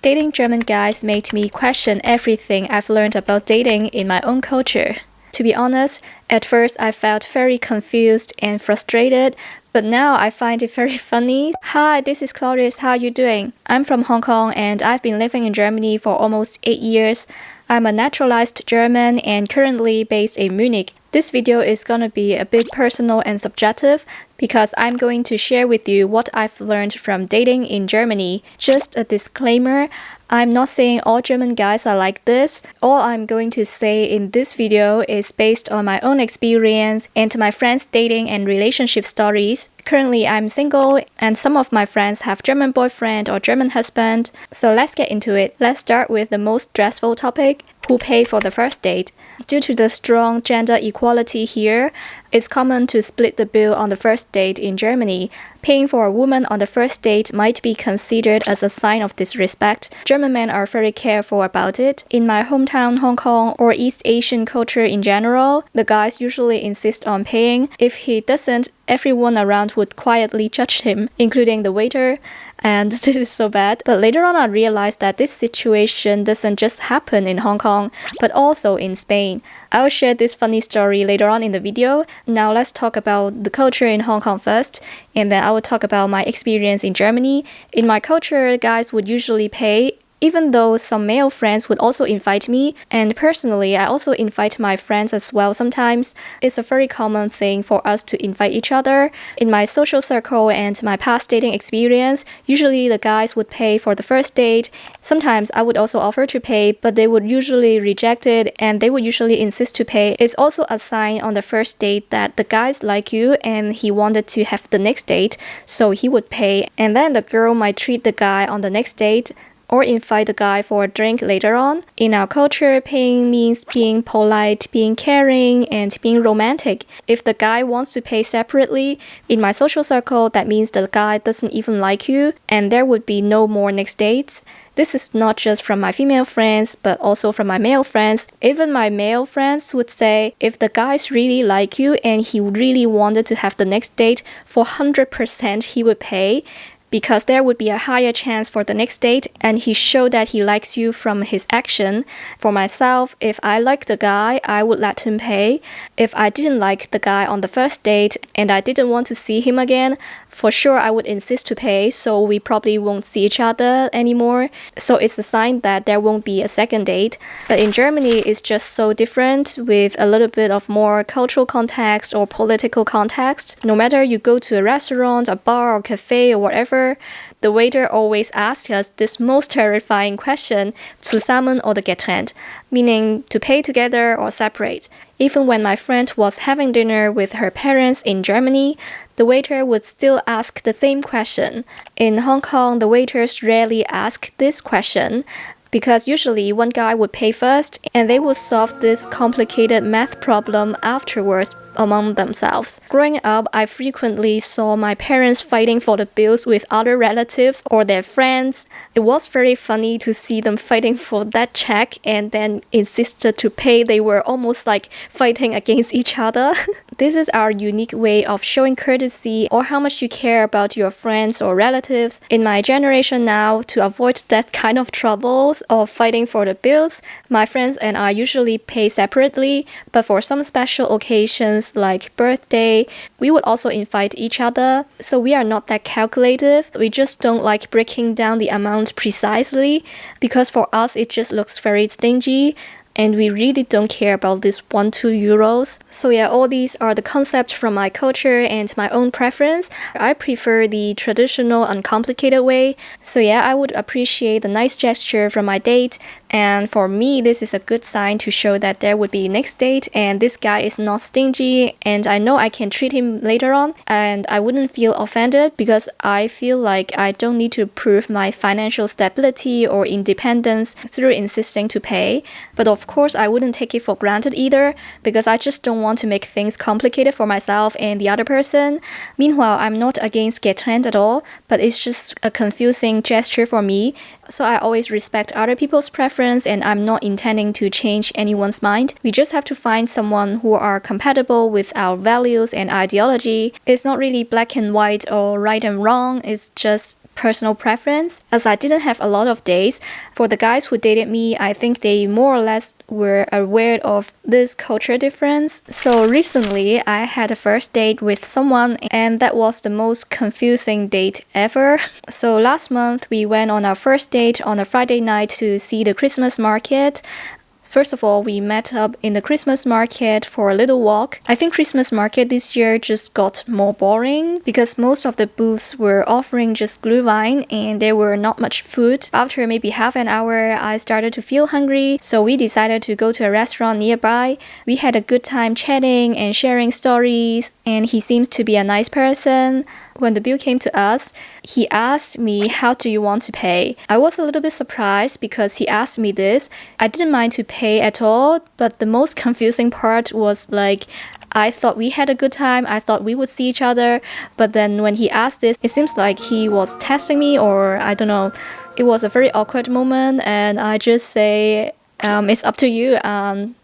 Dating German guys made me question everything I've learned about dating in my own culture. To be honest, at first I felt very confused and frustrated, but now I find it very funny. Hi, this is Cloris, how are you doing? I'm from Hong Kong and I've been living in Germany for almost 8 years. I'm a naturalized German and currently based in Munich. This video is gonna be a bit personal and subjective because I'm going to share with you what I've learned from dating in Germany. Just a disclaimer, I'm not saying all German guys are like this. All I'm going to say in this video is based on my own experience and my friends' dating and relationship stories. Currently, I'm single and some of my friends have German boyfriend or German husband. So let's get into it. Let's start with the most stressful topic. Who pay for the first date? Due to the strong gender equality here, it's common to split the bill on the first date in Germany. Paying for a woman on the first date might be considered as a sign of disrespect. German men are very careful about it. In my hometown, Hong Kong, or East Asian culture in general, the guys usually insist on paying. If he doesn't, everyone around would quietly judge him, including the waiter. And this is so bad. But later on I realized that this situation doesn't just happen in Hong Kong, but also in Spain. I'll share this funny story later on in the video. Now let's talk about the culture in Hong Kong first, and then I will talk about my experience in Germany. In my culture, guys would usually pay, even though some male friends would also invite me, and personally, I also invite my friends as well sometimes. It's a very common thing for us to invite each other. In my social circle and my past dating experience, usually the guys would pay for the first date. Sometimes I would also offer to pay, but they would usually reject it and they would usually insist to pay. It's also a sign on the first date that the guys like you and he wanted to have the next date, so he would pay. And then the girl might treat the guy on the next date or invite the guy for a drink later on. In our culture, paying means being polite, being caring, and being romantic. If the guy wants to pay separately, in my social circle, that means the guy doesn't even like you, and there would be no more next dates. This is not just from my female friends, but also from my male friends. Even my male friends would say, if the guys really like you and he really wanted to have the next date, for 100% he would pay, because there would be a higher chance for the next date and he showed that he likes you from his action. For myself, if I like the guy, I would let him pay. If I didn't like the guy on the first date and I didn't want to see him again, for sure I would insist to pay, so we probably won't see each other anymore. So it's a sign that there won't be a second date. But in Germany, it's just so different with a little bit of more cultural context or political context. No matter you go to a restaurant, a bar or cafe or whatever, the waiter always asks us this most terrifying question, zusammen oder getrennt, meaning to pay together or separate. Even when my friend was having dinner with her parents in Germany, the waiter would still ask the same question. In Hong Kong, the waiters rarely ask this question, because usually one guy would pay first and they would solve this complicated math problem afterwards among themselves. Growing up, I frequently saw my parents fighting for the bills with other relatives or their friends. It was very funny to see them fighting for that check and then insisted to pay. They were almost like fighting against each other. This is our unique way of showing courtesy or how much you care about your friends or relatives. In my generation now, to avoid that kind of troubles of fighting for the bills, my friends and I usually pay separately, but for some special occasions like birthday, we would also invite each other. So we are not that calculative. We just don't like breaking down the amount precisely, because for us it just looks very stingy. And we really don't care about this 1-2 euros. So yeah, all these are the concepts from my culture and my own preference. I prefer the traditional, uncomplicated way. So yeah, I would appreciate the nice gesture from my date. And for me, this is a good sign to show that there would be next date and this guy is not stingy and I know I can treat him later on and I wouldn't feel offended, because I feel like I don't need to prove my financial stability or independence through insisting to pay. But of course, I wouldn't take it for granted either, because I just don't want to make things complicated for myself and the other person. Meanwhile, I'm not against getrennt at all, but it's just a confusing gesture for me. So I always respect other people's preference and I'm not intending to change anyone's mind. We just have to find someone who are compatible with our values and ideology. It's not really black and white or right and wrong. It's just personal preference, as I didn't have a lot of dates. For the guys who dated me, I think they more or less were aware of this culture difference. So recently, I had a first date with someone, and that was the most confusing date ever. So last month, we went on our first date on a Friday night to see the Christmas market. First of all, we met up in the Christmas market for a little walk. I think Christmas market this year just got more boring because most of the booths were offering just glühwein and there were not much food. After maybe half an hour, I started to feel hungry, so we decided to go to a restaurant nearby. We had a good time chatting and sharing stories, and he seems to be a nice person. When the bill came to us, he asked me, how do you want to pay? I was a little bit surprised because he asked me this. I didn't mind to pay at all, but the most confusing part was like, I thought we had a good time. I thought we would see each other. But then when he asked this, it seems like he was testing me, or I don't know. It was a very awkward moment, and I just say, it's up to you.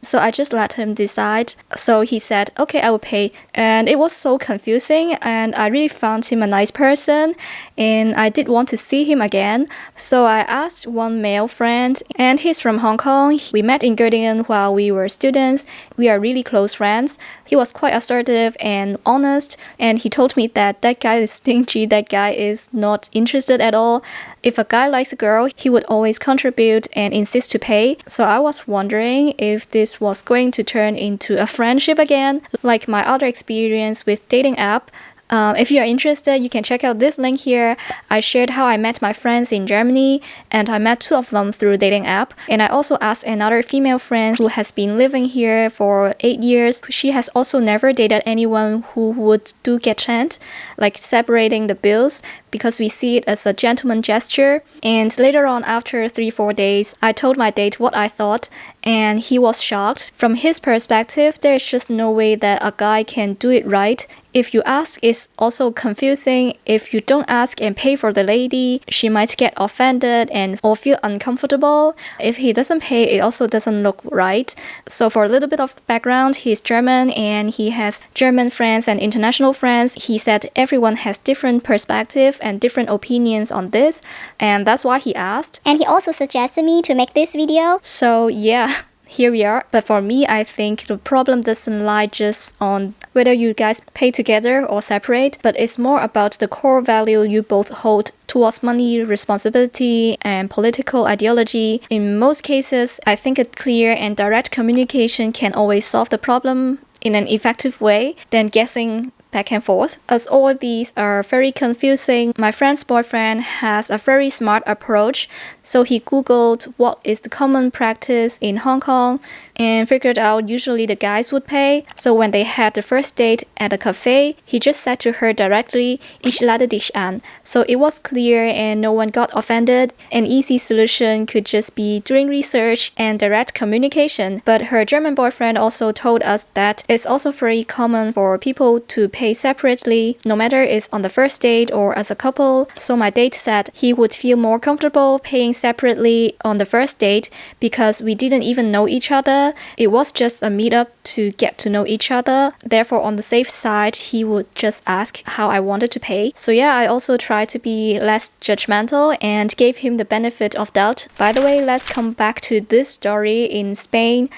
So I just let him decide. So he said, okay, I will pay. And it was so confusing, and I really found him a nice person, and I did want to see him again. So I asked one male friend, and he's from Hong Kong. We met in Göttingen while we were students. We are really close friends. He was quite assertive and honest, and he told me that that guy is stingy, that guy is not interested at all. If a guy likes a girl, he would always contribute and insist to pay. So I was wondering if this was going to turn into a friendship again, like my other experience with dating app. If you are interested, you can check out this link here. I shared how I met my friends in Germany, and I met 2 of them through dating app. And I also asked another female friend who has been living here for 8 years. She has also never dated anyone who would do get-rent, like separating the bills, because we see it as a gentleman gesture. And later on, after 3-4 days, I told my date what I thought, and he was shocked. From his perspective, there's just no way that a guy can do it right. If you ask, it's also confusing. If you don't ask and pay for the lady, she might get offended or feel uncomfortable. If he doesn't pay, it also doesn't look right. So for a little bit of background, he's German and he has German friends and international friends. He said everyone has different perspective and different opinions on this, and that's why he asked. And he also suggested me to make this video. So yeah, here we are. But for me, I think the problem doesn't lie just on whether you guys pay together or separate, but it's more about the core value you both hold towards money, responsibility, and political ideology. In most cases, I think a clear and direct communication can always solve the problem in an effective way than guessing back and forth. As all these are very confusing, my friend's boyfriend has a very smart approach. So he googled what is the common practice in Hong Kong and figured out usually the guys would pay. So when they had the first date at a cafe, he just said to her directly, "Ich lade dich an." So it was clear and no one got offended. An easy solution could just be doing research and direct communication. But her German boyfriend also told us that it's also very common for people to pay separately, no matter it's on the first date or as a couple. So my date said he would feel more comfortable paying separately on the first date because we didn't even know each other. It was just a meetup to get to know each other. Therefore, on the safe side, he would just ask how I wanted to pay. So yeah, I also tried to be less judgmental and gave him the benefit of doubt. By the way, let's come back to this story in Spain.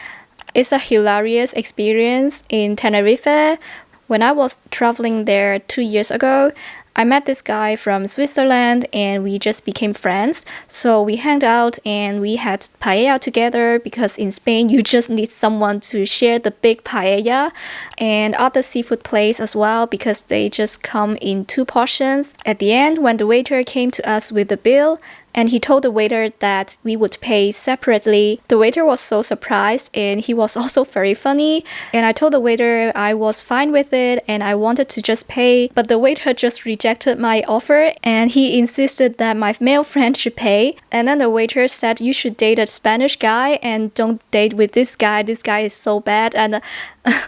It's a hilarious experience in Tenerife. When I was traveling there 2 years ago, I met this guy from Switzerland and we just became friends. So we hanged out and we had paella together because in Spain you just need someone to share the big paella, and other seafood plates as well because they just come in 2 portions. At the end, when the waiter came to us with the bill, and he told the waiter that we would pay separately. The waiter was so surprised and he was also very funny. And I told the waiter I was fine with it and I wanted to just pay, but the waiter just rejected my offer and he insisted that my male friend should pay. And then the waiter said, "You should date a Spanish guy and don't date with this guy. This guy is so bad." And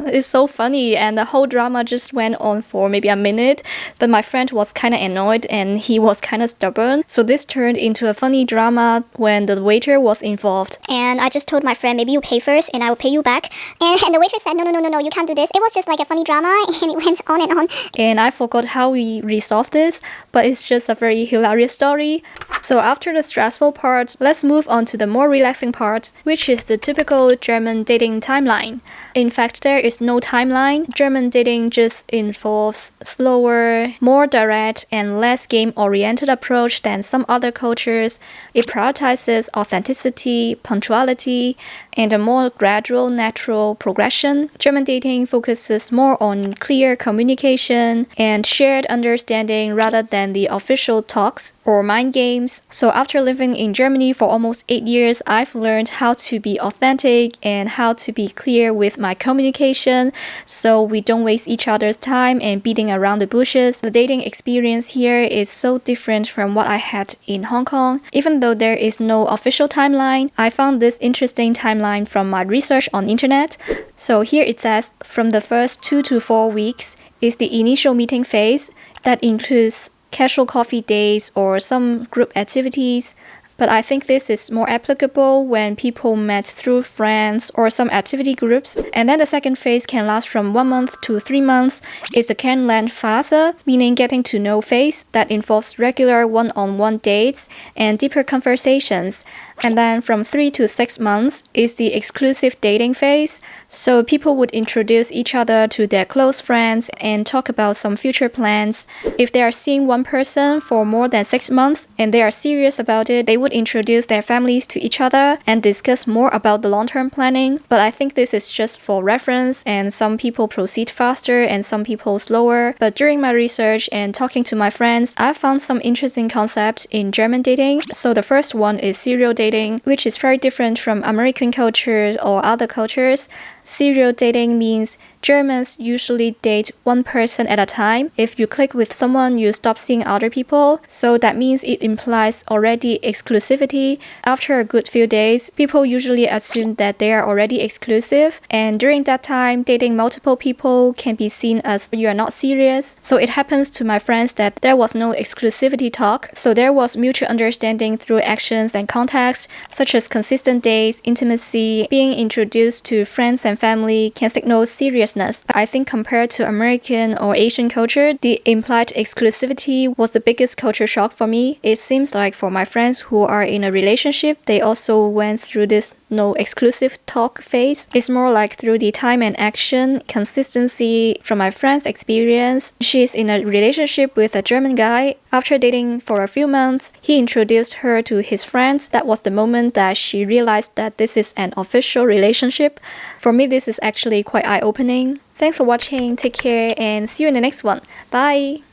it's so funny, and the whole drama just went on for maybe a minute. But my friend was kind of annoyed and he was kind of stubborn. So this turned into into a funny drama when the waiter was involved. And I just told my friend, maybe you pay first and I will pay you back. And the waiter said, no, you can't do this. It was just like a funny drama and it went on and on. And I forgot how we resolved this, but it's just a very hilarious story. So after the stressful part, let's move on to the more relaxing part, which is the typical German dating timeline. In fact, there is no timeline. German dating just involves slower, more direct, and less game-oriented approach than some other cultures. It prioritizes authenticity, punctuality, and a more gradual, natural progression. German dating focuses more on clear communication and shared understanding rather than the official talks or mind games. So after living in Germany for almost 8 years, I've learned how to be authentic and how to be clear with my communication so we don't waste each other's time and beating around the bushes. The dating experience here is so different from what I had in Hong Kong. Even though there is no official timeline, I found this interesting timeline from my research on internet. So here it says from the first 2 to 4 weeks is the initial meeting phase that includes casual coffee dates or some group activities. But I think this is more applicable when people met through friends or some activity groups. And then the second phase can last from 1 month to 3 months. It's a Kennenlernphase, meaning getting to know phase that involves regular one-on-one dates and deeper conversations. And then from 3 to 6 months is the exclusive dating phase. So people would introduce each other to their close friends and talk about some future plans. If they are seeing one person for more than 6 months and they are serious about it, they would introduce their families to each other and discuss more about the long-term planning. But I think this is just for reference, and some people proceed faster and some people slower. But during my research and talking to my friends, I found some interesting concepts in German dating. So the first one is serial dating, which is very different from American culture or other cultures. Serial dating means Germans usually date one person at a time. If you click with someone, you stop seeing other people. So that means it implies already exclusivity. After a good few days, people usually assume that they are already exclusive. And during that time, dating multiple people can be seen as you are not serious. So it happens to my friends that there was no exclusivity talk. So there was mutual understanding through actions and contacts, such as consistent dates, intimacy, being introduced to friends and family can signal seriousness. I think compared to American or Asian culture, the implied exclusivity was the biggest culture shock for me. It seems like for my friends who are in a relationship, they also went through this no exclusive talk phase. It's more like through the time and action, consistency. From my friend's experience, she's in a relationship with a German guy. After dating for a few months, he introduced her to his friends. That was the moment that she realized that this is an official relationship. For me, this is actually quite eye-opening. Thanks for watching, take care, and see you in the next one. Bye!